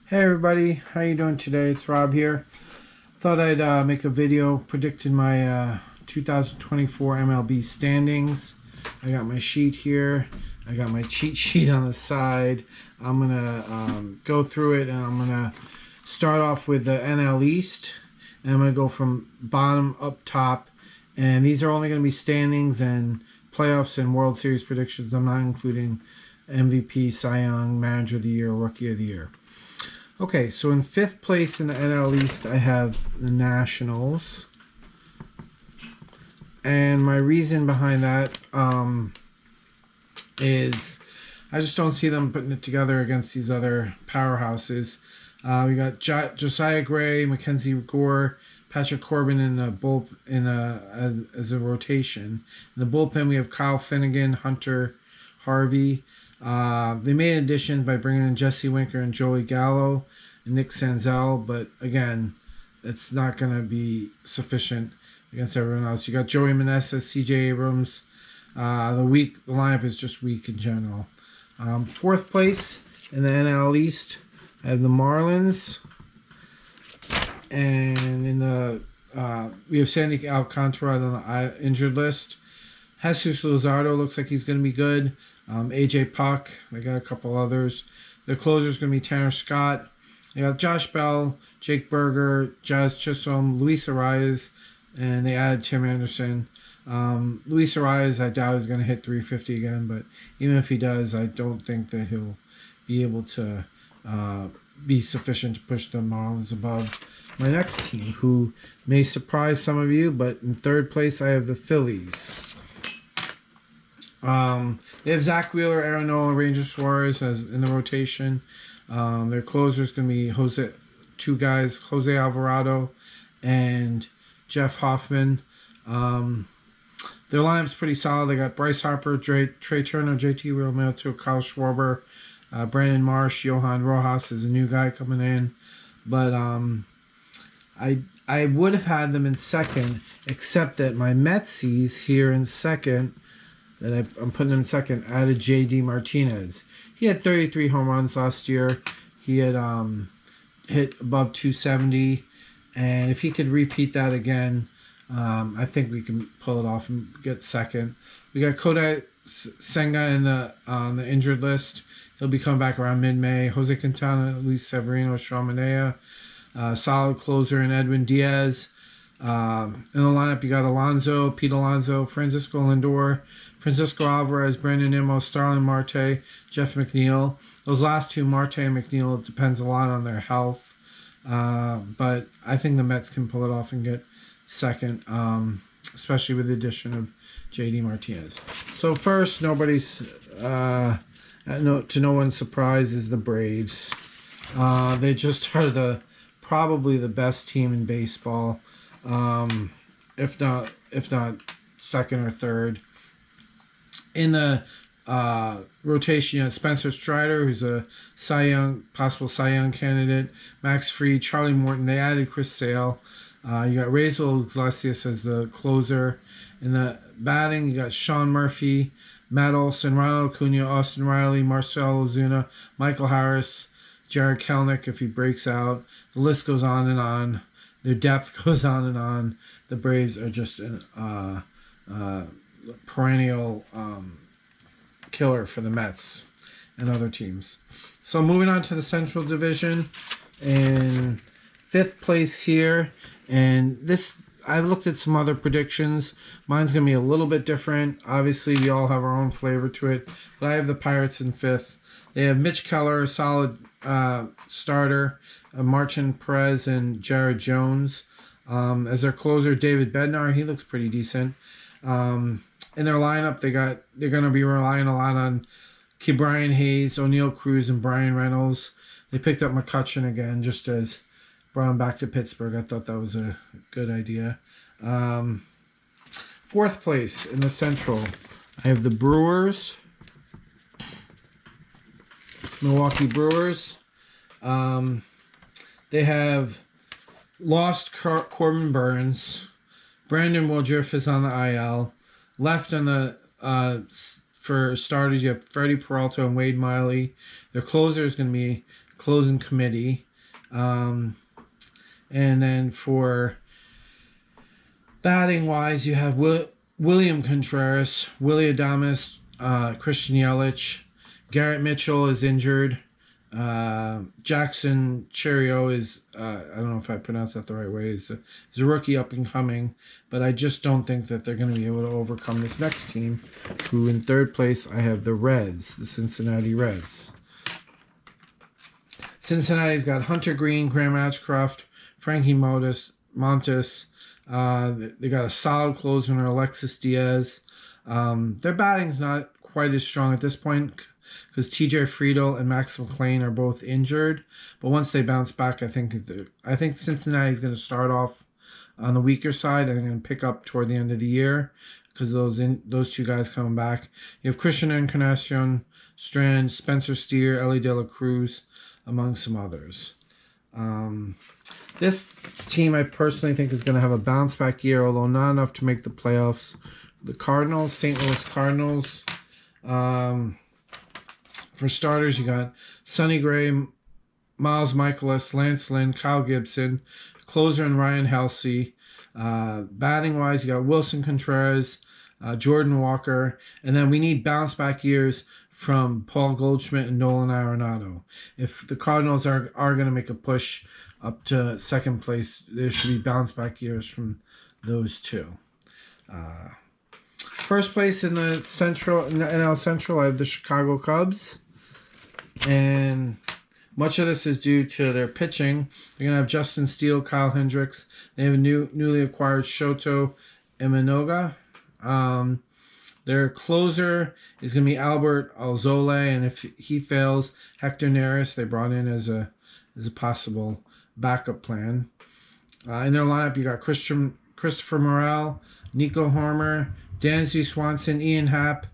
Hey everybody, how you doing today? It's Rob here. Thought I'd make a video predicting my 2024 MLB standings. I got my sheet here. I got my cheat sheet on the side. I'm gonna go through it, and I'm gonna start off with the NL East, and I'm gonna go from bottom up top. And these are only gonna be standings and playoffs and World Series predictions. I'm not including MVP, Cy Young, Manager of the Year, Rookie of the Year. Okay, so in 5th place in the NL East, I have the Nationals. And my reason behind that is I just don't see them putting it together against these other powerhouses. We got Josiah Gray, Mackenzie Gore, Patrick Corbin in the as a rotation. In the bullpen, we have Kyle Finnegan, Hunter Harvey. They made an addition by bringing in Jesse Winker and Joey Gallo and Nick Senzel, but again, it's not going to be sufficient against everyone else. You got Joey Meneses, CJ Abrams. The lineup is just weak in general. 4th place in the NL East, I have the Marlins, and in the we have Sandy Alcantara on the injured list. Jesus Luzardo looks like he's going to be good. AJ Puck, they got a couple others. Their closer is going to be Tanner Scott. They got Josh Bell, Jake Berger, Jazz Chisholm, Luis Arias, and they added Tim Anderson. Luis Arias, I doubt is going to hit 350 again, but even if he does, I don't think that he'll be able to be sufficient to push the Marlins above my next team, who may surprise some of you, but in 3rd place, I have the Phillies. They have Zach Wheeler, Aaron Nola, Ranger Suarez as in the rotation. Their closer is going to be Jose Alvarado and Jeff Hoffman. Their lineup's pretty solid. They got Bryce Harper, Trey Turner, JT Realmuto, Kyle Schwarber, Brandon Marsh, Johan Rojas is a new guy coming in. But I would have had them in 2nd, except that my Metsies here in 2nd, that I'm putting him in 2nd, added J.D. Martinez. He had 33 home runs last year. He had hit above 270. And if he could repeat that again, I think we can pull it off and get 2nd. We got Kodai Senga on the injured list. He'll be coming back around mid-May. Jose Quintana, Luis Severino, Sean Manaea. Solid closer in Edwin Diaz. In the lineup, you got Alonso, Pete Alonso, Francisco Lindor, Francisco Alvarez, Brandon Nimmo, Starlin Marte, Jeff McNeil. Those last two, Marte and McNeil, it depends a lot on their health. But I think the Mets can pull it off and get 2nd, especially with the addition of J.D. Martinez. So first, to no one's surprise, is the Braves. They just are probably the best team in baseball. If not 2nd or 3rd. In the rotation, you have Spencer Strider, who's a possible Cy Young candidate. Max Fried, Charlie Morton. They added Chris Sale. You got Raisel Iglesias as the closer. In the batting, you got Sean Murphy, Matt Olson, Ronald Acuna, Austin Riley, Marcell Ozuna, Michael Harris, Jared Kelenic if he breaks out. The list goes on and on. Their depth goes on and on. The Braves are just a perennial killer for the Mets and other teams. So moving on to the Central Division, in 5th place here, and this I've looked at some other predictions. Mine's going to be a little bit different. Obviously, we all have our own flavor to it, but I have the Pirates in 5th. They have Mitch Keller, a solid starter, Martin Perez, and Jared Jones. As their closer, David Bednar, he looks pretty decent. In their lineup, they're going to be relying a lot on Brian Hayes, O'Neal Cruz, and Brian Reynolds. They picked up McCutchen again, just as brought him back to Pittsburgh. I thought that was a good idea. 4th place in the Central, I have the Brewers. Milwaukee Brewers. They have lost Corbin Burns. Brandon Woodruff is on the IL. Left on the for starters, you have Freddie Peralta and Wade Miley. Their closer is going to be closing committee. And then for batting wise, you have William Contreras, Willie Adames, Christian Yelich. Garrett Mitchell is injured. Jackson Cherio is, I don't know if I pronounced that the right way, he's a rookie up and coming, but I just don't think that they're going to be able to overcome this next team, who in third place I have the Reds, the Cincinnati Reds. Cincinnati's got Hunter Green, Graham Ashcroft, Frankie Montas. They got a solid closer in Alexis Diaz. Their batting's not quite as strong at this point because TJ Friedel and Max McClain are both injured. But once they bounce back, I think Cincinnati's going to start off on the weaker side and going to pick up toward the end of the year because those two guys coming back. You have Christian Encarnacion, Strand, Spencer Steer, Ellie De La Cruz, among some others. This team I personally think is going to have a bounce back year, although not enough to make the playoffs. The Cardinals, St. Louis Cardinals. For starters, you got Sonny Gray, Miles Michaelis, Lance Lynn, Kyle Gibson, closer and Ryan Helsey. Batting wise, you got Wilson Contreras, Jordan Walker, and then we need bounce back years from Paul Goldschmidt and Nolan Arenado. If the Cardinals are going to make a push up to second place, there should be bounce back years from those two. First place in the NL Central, I have the Chicago Cubs. And much of this is due to their pitching. They're going to have Justin Steele, Kyle Hendricks. They have a newly acquired Shoto Imanoga. Their closer is going to be Albert Alzole, and if he fails, Hector Neris they brought in as a possible backup plan. In their lineup, you got Christopher Morel, Nico Harmer, Dansby Swanson, Ian Happ,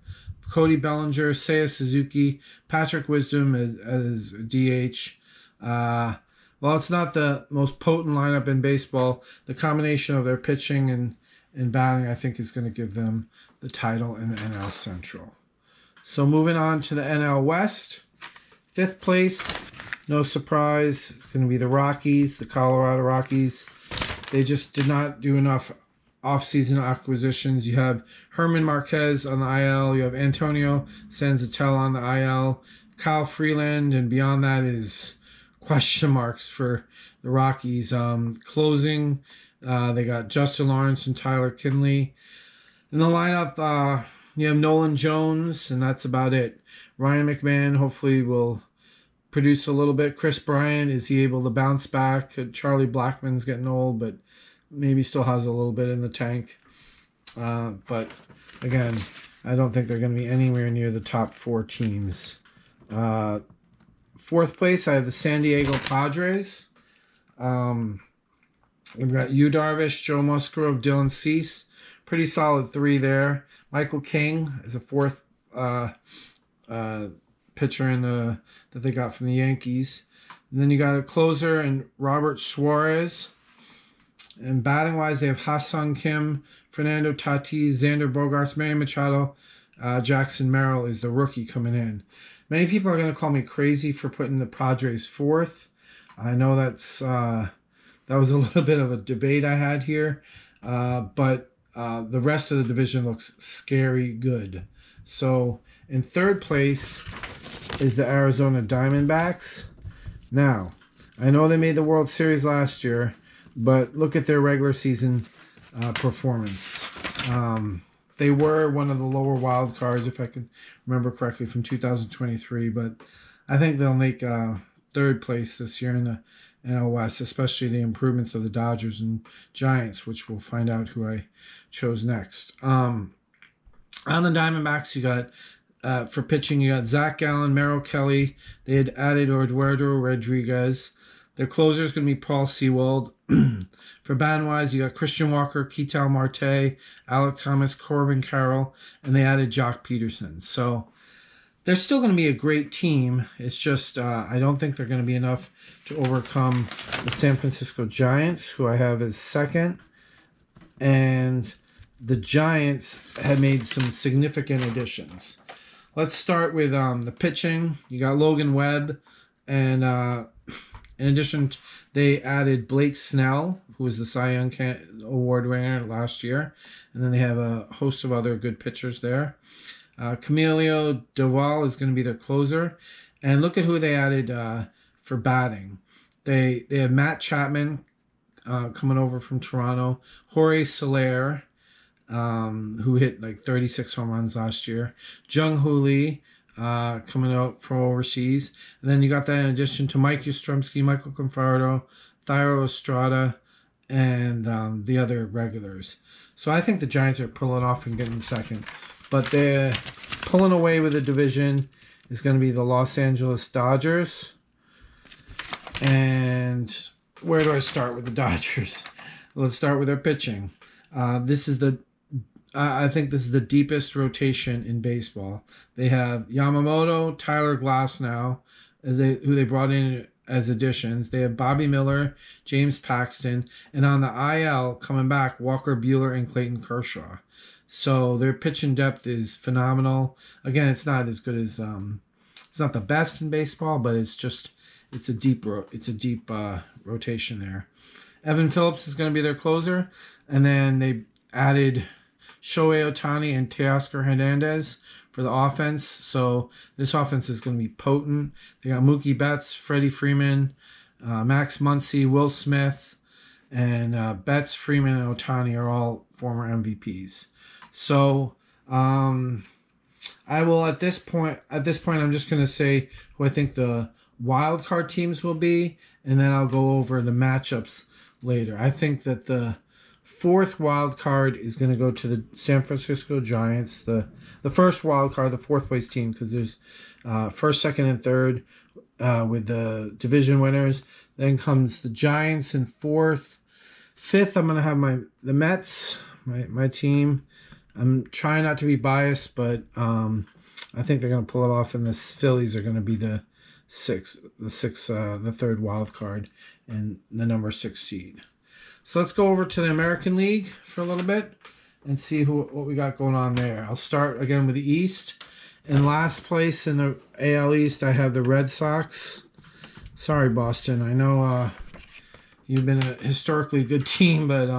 Cody Bellinger, Seiya Suzuki, Patrick Wisdom as DH. While it's not the most potent lineup in baseball, the combination of their pitching and batting, I think, is going to give them the title in the NL Central. So moving on to the NL West. Fifth place, no surprise, it's going to be the Rockies, the Colorado Rockies. They just did not do enough off-season acquisitions. You have Herman Marquez on the IL. You have Antonio Sanzatel on the IL. Kyle Freeland, and beyond that is question marks for the Rockies. Closing, they got Justin Lawrence and Tyler Kinley. In the lineup, you have Nolan Jones, and that's about it. Ryan McMahon hopefully will produce a little bit. Chris Bryant, is he able to bounce back? Charlie Blackmon's getting old, but maybe still has a little bit in the tank. But again, I don't think they're going to be anywhere near the top four teams. Fourth place, I have the San Diego Padres. We've got Yu Darvish, Joe Musgrove, Dylan Cease. Pretty solid three there. Michael King is a fourth pitcher that they got from the Yankees. And then you got a closer and Robert Suarez. And batting wise, they have Ha-Sung Kim, Fernando Tatis, Xander Bogaerts, Manny Machado, Jackson Merrill is the rookie coming in. Many people are going to call me crazy for putting the Padres fourth. I know that was a little bit of a debate I had here, but the rest of the division looks scary good. So in third place is the Arizona Diamondbacks. Now, I know they made the World Series last year, but look at their regular season performance. They were one of the lower wild cards, if I can remember correctly, from 2023. But I think they'll make third place this year in the NL West, especially the improvements of the Dodgers and Giants, which we'll find out who I chose next. On the Diamondbacks, you got, for pitching, you got Zach Gallen, Merrill Kelly. They had added Eduardo Rodriguez. Their closer is going to be Paul Sewald. For band-wise, you got Christian Walker, Ketel Marte, Alec Thomas, Corbin Carroll, and they added Jock Peterson. So they're still going to be a great team. It's just I don't think they're going to be enough to overcome the San Francisco Giants, who I have as second. And the Giants have made some significant additions. Let's start with the pitching. You got Logan Webb, And in addition, they added Blake Snell, who was the Cy Young Award winner last year. And then they have a host of other good pitchers there. Camilo Doval is going to be their closer. And look at who they added for batting. They have Matt Chapman coming over from Toronto. Jorge Soler, who hit like 36 home runs last year. Jung Hoo Lee, coming out from overseas. And then you got that in addition to Mike Yastrzemski, Michael Conforto, Thairo Estrada, and the other regulars. So I think the Giants are pulling off and getting second. But they're pulling away with the division is going to be the Los Angeles Dodgers. And where do I start with the Dodgers? Let's start with their pitching. I think this is the deepest rotation in baseball. They have Yamamoto, Tyler Glasnow, who they brought in as additions. They have Bobby Miller, James Paxton, and on the IL coming back, Walker Buehler and Clayton Kershaw. So their pitching depth is phenomenal. Again, it's not as good as it's not the best in baseball, but it's a deep rotation there. Evan Phillips is going to be their closer, and then they added Shohei Ohtani and Teoscar Hernandez for the offense. So this offense is going to be potent. They got Mookie Betts, Freddie Freeman, Max Muncy, Will Smith, and Betts, Freeman, and Ohtani are all former MVPs. So I will at this point I'm just going to say who I think the wild card teams will be, and then I'll go over the matchups later. I think that the fourth wild card is going to go to the San Francisco Giants. The first wild card, the fourth place team, because there's first, second, and third with the division winners. Then comes the Giants in fourth. Fifth, I'm going to have the Mets, my team. I'm trying not to be biased, but I think they're going to pull it off, and the Phillies are going to be the third wild card and the number 6 seed. So let's go over to the American League for a little bit and see what we got going on there. I'll start again with the East. In last place in the AL East, I have the Red Sox. Sorry, Boston. I know you've been a historically good team, but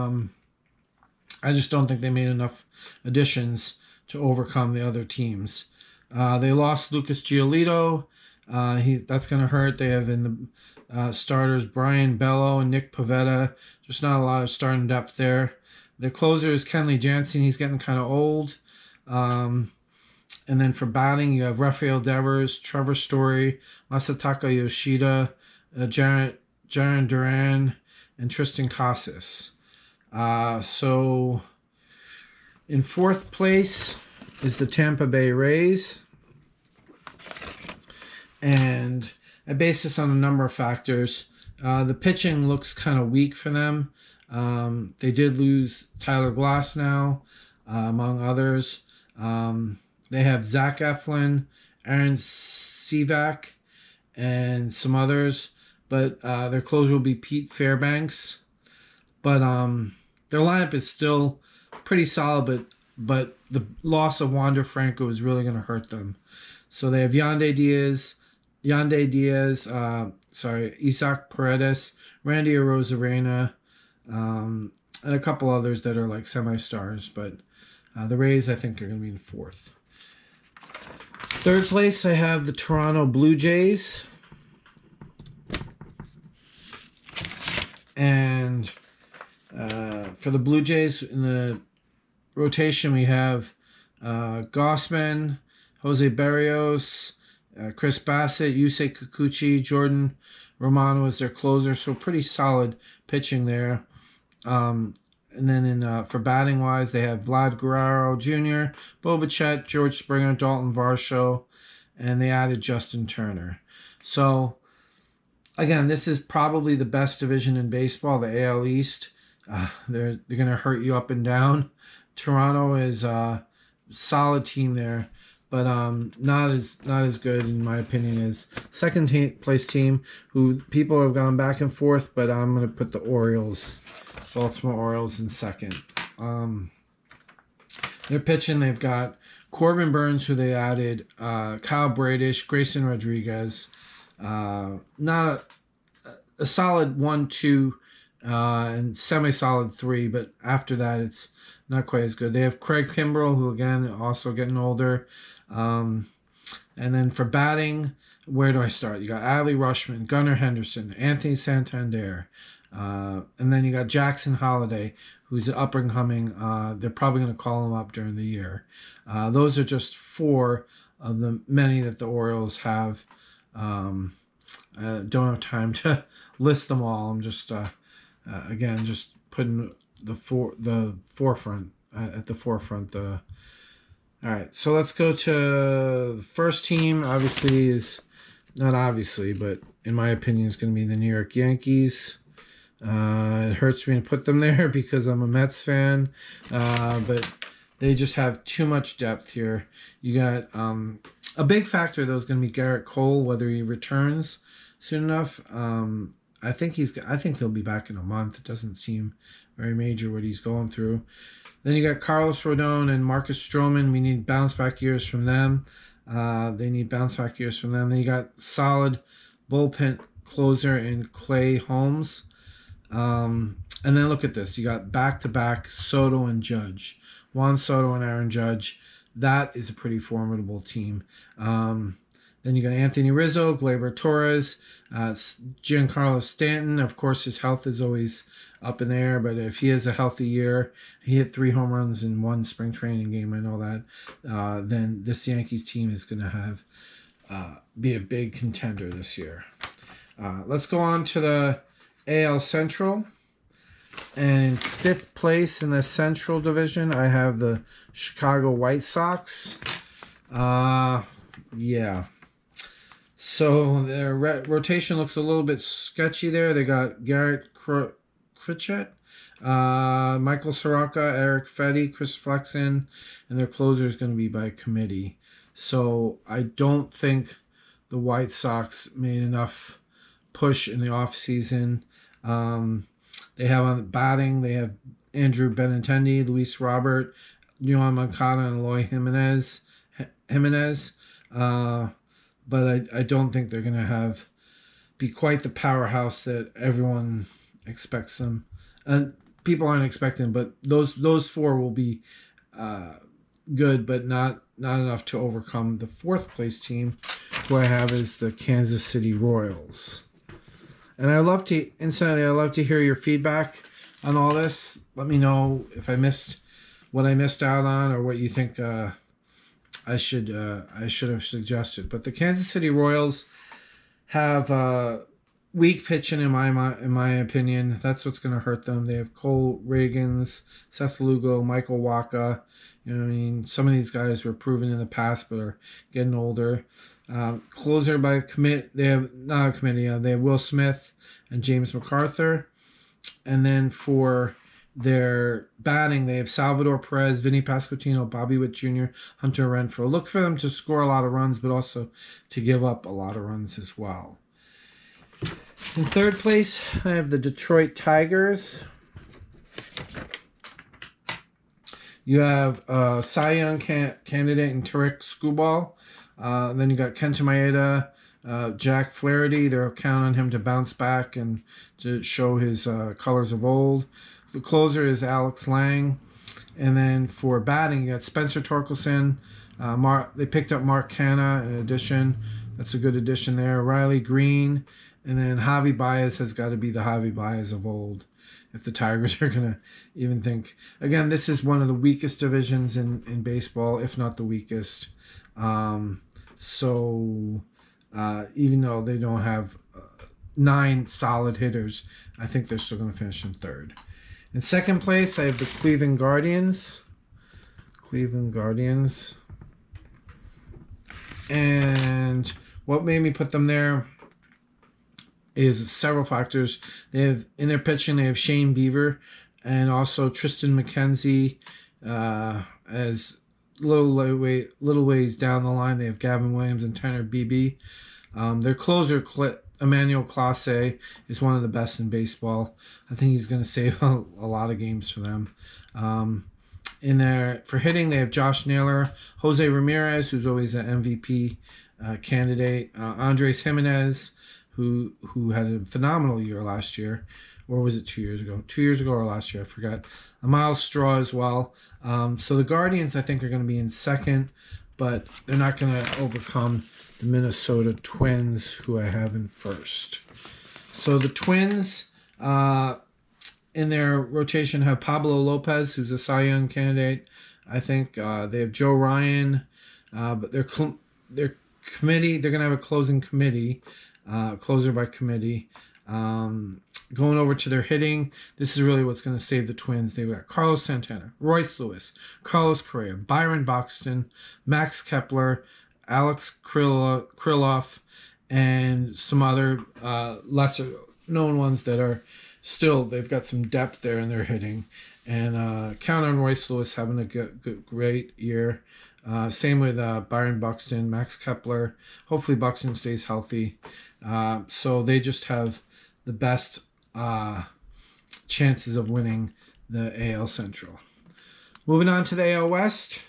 I just don't think they made enough additions to overcome the other teams. They lost Lucas Giolito. That's going to hurt. They have in the starters Brian Bello and Nick Pivetta. Just not a lot of starting depth there. The closer is Kenley Jansen. He's getting kind of old. And then for batting, you have Rafael Devers, Trevor Story, Masataka Yoshida, Jarren Duran, and Tristan Casas. So in fourth place is the Tampa Bay Rays. And I base this on a number of factors. The pitching looks kind of weak for them. They did lose Tyler Glasnow, among others. They have Zach Eflin, Aaron Sivak, and some others. But their closer will be Pete Fairbanks. But their lineup is still pretty solid, but the loss of Wander Franco is really going to hurt them. So they have Yandy Diaz, Isaac Paredes, Randy Arozarena, and a couple others that are like semi-stars. But the Rays, I think, are going to be in fourth. Third place, I have the Toronto Blue Jays. And for the Blue Jays, in the rotation, we have Gossman, Jose Barrios, Chris Bassett, Yusei Kikuchi, Jordan Romano is their closer, so pretty solid pitching there. And then for batting wise, they have Vlad Guerrero Jr., Bo Bichette, George Springer, Dalton Varsho, and they added Justin Turner. So again, this is probably the best division in baseball, the AL East. They're going to hurt you up and down. Toronto is a solid team there, but not as good in my opinion as second place team, who people have gone back and forth. But I'm going to put the Baltimore Orioles in second. They're pitching. They've got Corbin Burns, who they added, Kyle Bradish, Grayson Rodriguez. Not a solid 1, 2, and semi-solid 3, but after that it's not quite as good. They have Craig Kimbrell, who again also getting older. Um, and then for batting, where do I start? You got Adley Rushman, Gunnar Henderson, Anthony Santander, and then you got Jackson Holiday, who's up and coming. They're probably going to call him up during the year. Those are just 4 of the many that the Orioles have. Don't have time to list them all. I'm just again just putting the forefront at the forefront. All right, so let's go to the first team. Obviously, is not obviously, but in my opinion, is going to be the New York Yankees. It hurts me to put them there because I'm a Mets fan, but they just have too much depth here. You got a big factor though is going to be Garrett Cole, whether he returns soon enough. I think he'll be back in a month. It doesn't seem very major what he's going through. Then you got Carlos Rodon and Marcus Stroman. We need bounce back years from them. They need bounce back years from them. Then you got solid bullpen closer in Clay Holmes. And then look at this. You got back-to-back Soto and Judge. Juan Soto and Aaron Judge. That is a pretty formidable team. Then you got Anthony Rizzo, Gleyber Torres, Giancarlo Stanton. Of course, his health is always up in the air, but if he has a healthy year, he hit 3 home runs in 1 spring training game, I know that, then this Yankees team is going to have be a big contender this year. Let's go on to the AL Central. And in 5th place in the Central Division, I have the Chicago White Sox. Yeah. So their rotation looks a little bit sketchy there. They got Garrett Crochet, Michael Soroka, Eric Fetty, Chris Flexen, and their closer is going to be by committee. So I don't think the White Sox made enough push in the offseason. They have on batting, they have Andrew Benintendi, Luis Robert, Yohan Moncada, and Eloy Jimenez. But I don't think they're going to be quite the powerhouse that everyone expects them. And people aren't expecting, but those 4 will be good, but not enough to overcome the 4th place team, who I have is the Kansas City Royals. And I'd love to hear your feedback on all this. Let me know if I missed what I missed out on, or what you think I should have suggested. But the Kansas City Royals have weak pitching in my opinion. That's what's going to hurt them. They have Cole Reagans, Seth Lugo, Michael Wacha. You know what I mean? Some of these guys were proven in the past, but are getting older. Closer by commit. They have not a committee. They have Will Smith and James MacArthur, and then for their batting, they have Salvador Perez, Vinny Pasquantino, Bobby Witt Jr., Hunter Renfroe. Look for them to score a lot of runs, but also to give up a lot of runs as well. In 3rd place, I have the Detroit Tigers. You have Cy Young candidate in Tarek Skubal. Then you got Kenta Maeda, Jack Flaherty. They're counting on him to bounce back and to show his colors of old. The closer is Alex Lang. And then for batting, you got Spencer Torkelson. They picked up Mark Canha in addition. That's a good addition there. Riley Green. And then Javi Baez has got to be the Javi Baez of old, if the Tigers are going to even think. Again, this is one of the weakest divisions in baseball, if not the weakest. So even though they don't have 9 solid hitters, I think they're still going to finish in 3rd. In 2nd place, I have the Cleveland Guardians. And what made me put them there is several factors. They have in their pitching, they have Shane Bieber and also Tristan McKenzie as little ways down the line. They have Gavin Williams and Tanner Beebe. Their closer, Emmanuel Clase, is one of the best in baseball. I think he's going to save a lot of games for them. For hitting, they have Josh Naylor, Jose Ramirez, who's always an MVP candidate. Andres Jimenez, who had a phenomenal year last year, or was it 2 years ago? 2 years ago or last year, I forgot. A Miles Straw as well. So the Guardians, I think, are going to be in second, but they're not going to overcome the Minnesota Twins, who I have in first. So the Twins, in their rotation, have Pablo Lopez, who's a Cy Young candidate. I think they have Joe Ryan, but their committee, they're going to have a closing committee, closer by committee. Going over to their hitting, this is really what's going to save the Twins. They've got Carlos Santana, Royce Lewis, Carlos Correa, Byron Buxton, Max Kepler, Alex Krylov, and some other lesser known ones that are still, they've got some depth there in their hitting. And count on Royce Lewis having a great year. Same with Byron Buxton, Max Kepler. Hopefully Buxton stays healthy. So they just have the best chances of winning the AL Central. Moving on to the AL West.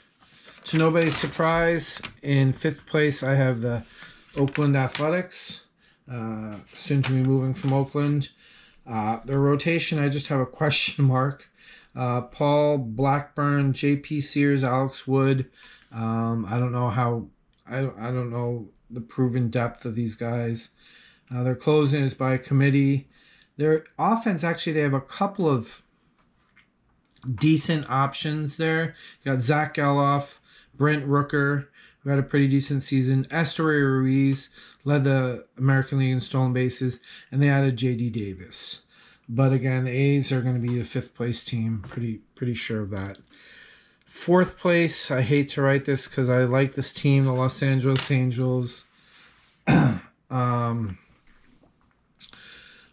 To nobody's surprise, in fifth place I have the Oakland Athletics. Soon to be moving from Oakland. Their rotation, I just have a question mark. Paul Blackburn, J.P. Sears, Alex Wood. I don't know how. I don't know the proven depth of these guys. Their closing is by committee. Their offense, actually, they have a couple of decent options there. You got Zach Geloff, Brent Rooker, who had a pretty decent season. Esteury Ruiz led the American League in stolen bases, and they added J.D. Davis. But again, the A's are going to be the fifth place team. Pretty sure of that. Fourth place, I hate to write this because I like this team, the Los Angeles Angels.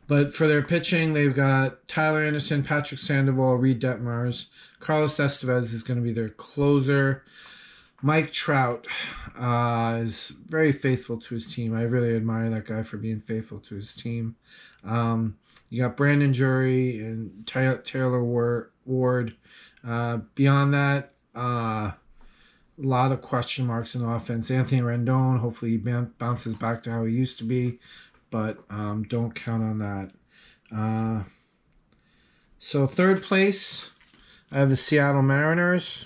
But for their pitching, they've got Tyler Anderson, Patrick Sandoval, Reed Detmers. Carlos Estevez is going to be their closer. Mike Trout is very faithful to his team. I really admire that guy for being faithful to his team. You got Brandon Drury and Taylor Ward. Beyond that, a lot of question marks in the offense. Anthony Rendon, hopefully he bounces back to how he used to be, but don't count on that. So third place, I have the Seattle Mariners,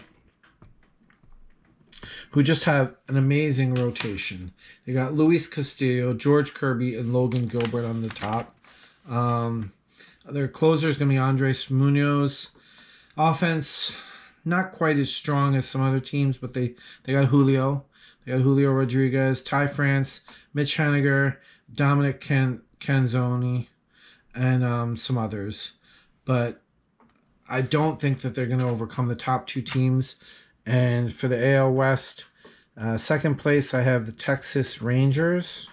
who just have an amazing rotation. They got Luis Castillo, George Kirby, and Logan Gilbert on the top. Their closer is going to be Andres Munoz. Offense, not quite as strong as some other teams, but they got Julio. They got Julio Rodriguez, Ty France, Mitch Haniger, Dominic Canzoni, and some others. But I don't think that they're going to overcome the top two teams. And for the AL West, second place, I have the Texas Rangers,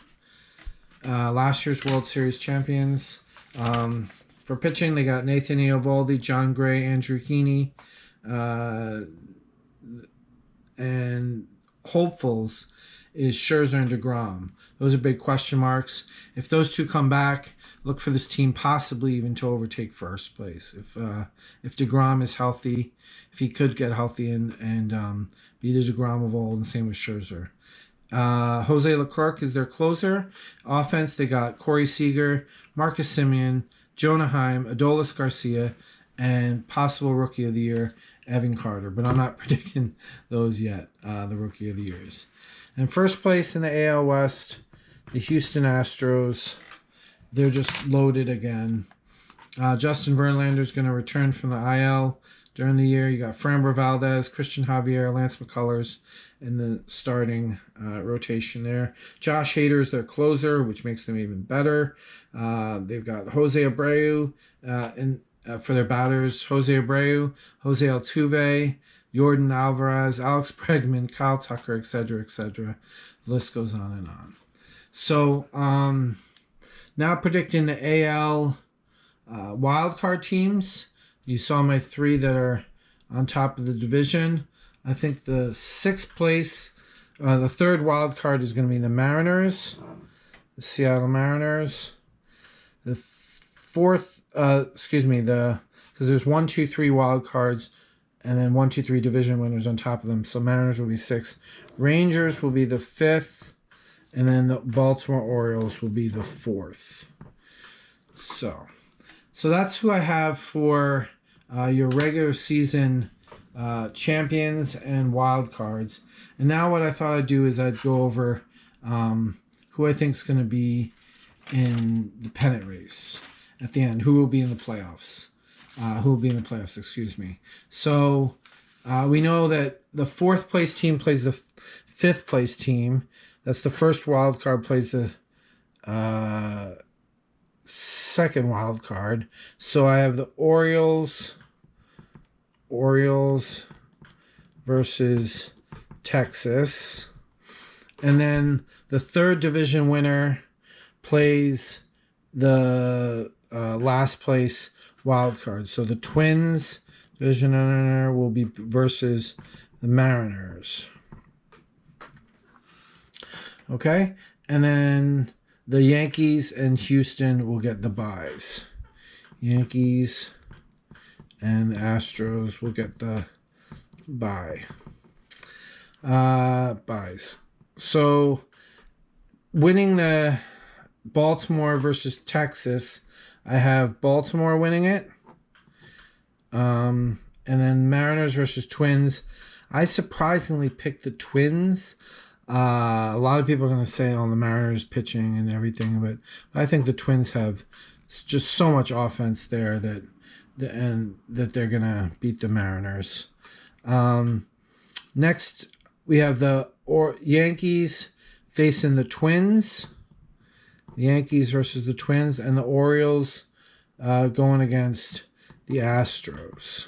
last year's World Series champions. For pitching, they got Nathan Eovaldi, John Gray, Andrew Heaney, and hopefuls is Scherzer and DeGrom. Those are big question marks. If those two come back, look for this team possibly even to overtake first place. If DeGrom is healthy, if he could get healthy and be the DeGrom of old, and same with Scherzer. Jose Leclerc is their closer. Offense, they got Corey Seager, Marcus Semien, Jonah Heim, Adolis Garcia, and possible Rookie of the Year, Evan Carter. But I'm not predicting those yet, the Rookie of the Years. And first place in the AL West, the Houston Astros. They're just loaded again. Justin Verlander is going to return from the IL during the year. You got Framber Valdez, Christian Javier, Lance McCullers in the starting rotation there. Josh Hader is their closer, which makes them even better. They've got Jose Abreu for their batters. Jose Abreu, Jose Altuve, Jordan Alvarez, Alex Bregman, Kyle Tucker, etc., etc. The list goes on and on. So now predicting the AL wildcard teams. You saw my three that are on top of the division. I think the sixth place, the third wild card is going to be the Mariners, the Seattle Mariners. The fourth, because there's 1, 2, 3 wild cards, and then 1, 2, 3 division winners on top of them. So Mariners will be sixth. Rangers will be the fifth. and then the Baltimore Orioles will be the 4th. So that's who I have for your regular season champions and wild cards. And now what I thought I'd do is I'd go over who I think is going to be in the pennant race at the end. Who will be in the playoffs? Excuse me. So we know that the 4th place team plays the 5th place team. That's the first wild card plays the second wild card. So I have the Orioles versus Texas. And then the 3rd division winner plays the last place wild card. So the Twins division winner will be versus the Mariners. Okay? And then the Yankees and Houston will get the byes. Yankees and the Astros will get the byes. So winning the Baltimore versus Texas, I have Baltimore winning it. And then Mariners versus Twins. I surprisingly picked the Twins. A lot of people are going to say on the Mariners pitching and everything, but I think the Twins have just so much offense there that they're going to beat the Mariners. Next, we have the Yankees facing the Twins. The Yankees versus the Twins, and the Orioles going against the Astros.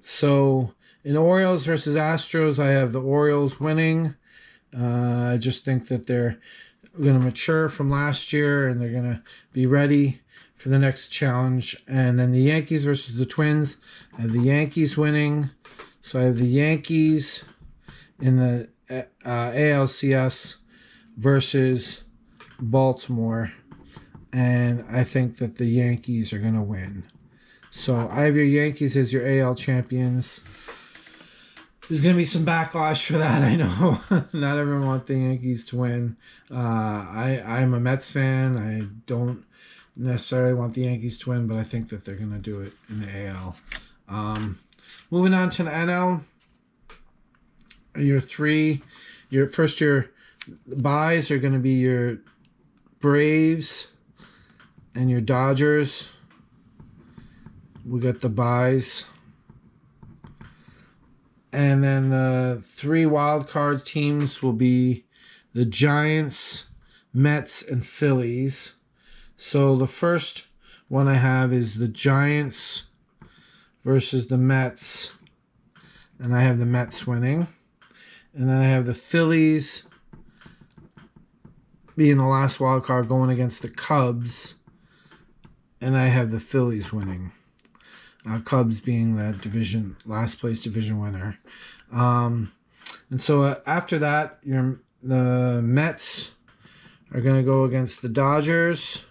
So in Orioles versus Astros, I have the Orioles winning. I just think that they're going to mature from last year and they're going to be ready for the next challenge. And then the Yankees versus the Twins, I have the Yankees winning. So I have the Yankees in the ALCS versus Baltimore. And I think that the Yankees are going to win. So I have your Yankees as your AL champions. There's going to be some backlash for that, I know. Not everyone wants the Yankees to win. I'm a Mets fan. I don't necessarily want the Yankees to win, but I think that they're going to do it in the AL. Moving on to the NL. Your byes are going to be your Braves and your Dodgers. We got the byes. And then the 3 wild card teams will be the Giants, Mets, and Phillies. So the first one I have is the Giants versus the Mets. And I have the Mets winning. And then I have the Phillies being the last wild card going against the Cubs. And I have the Phillies winning. Cubs being the last place division winner. And so after that, the Mets are going to go against the Dodgers.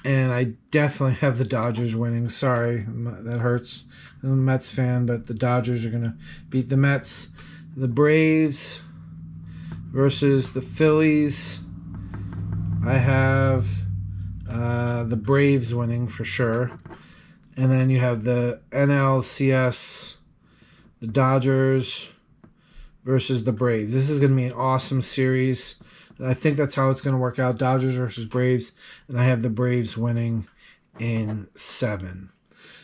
And I definitely have the Dodgers winning. Sorry, that hurts. I'm a Mets fan, but the Dodgers are going to beat the Mets. The Braves versus the Phillies. I have the Braves winning for sure. And then you have the NLCS, the Dodgers versus the Braves. This is going to be an awesome series. I think that's how it's going to work out. Dodgers versus Braves. And I have the Braves winning in 7.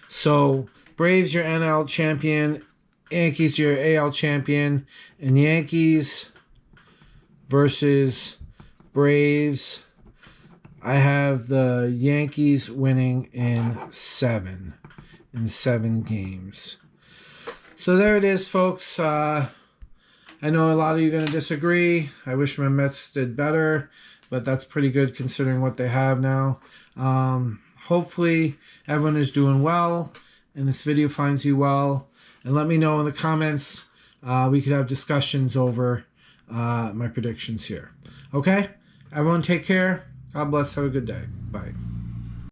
So, Braves, your NL champion. Yankees, your AL champion. And Yankees versus Braves. I have the Yankees winning in 7 games. So there it is, folks. I know a lot of you are going to disagree. I wish my Mets did better, but that's pretty good considering what they have now. Hopefully everyone is doing well and this video finds you well. And let me know in the comments. We could have discussions over my predictions here. Okay? Everyone take care. God bless. Have a good day. Bye.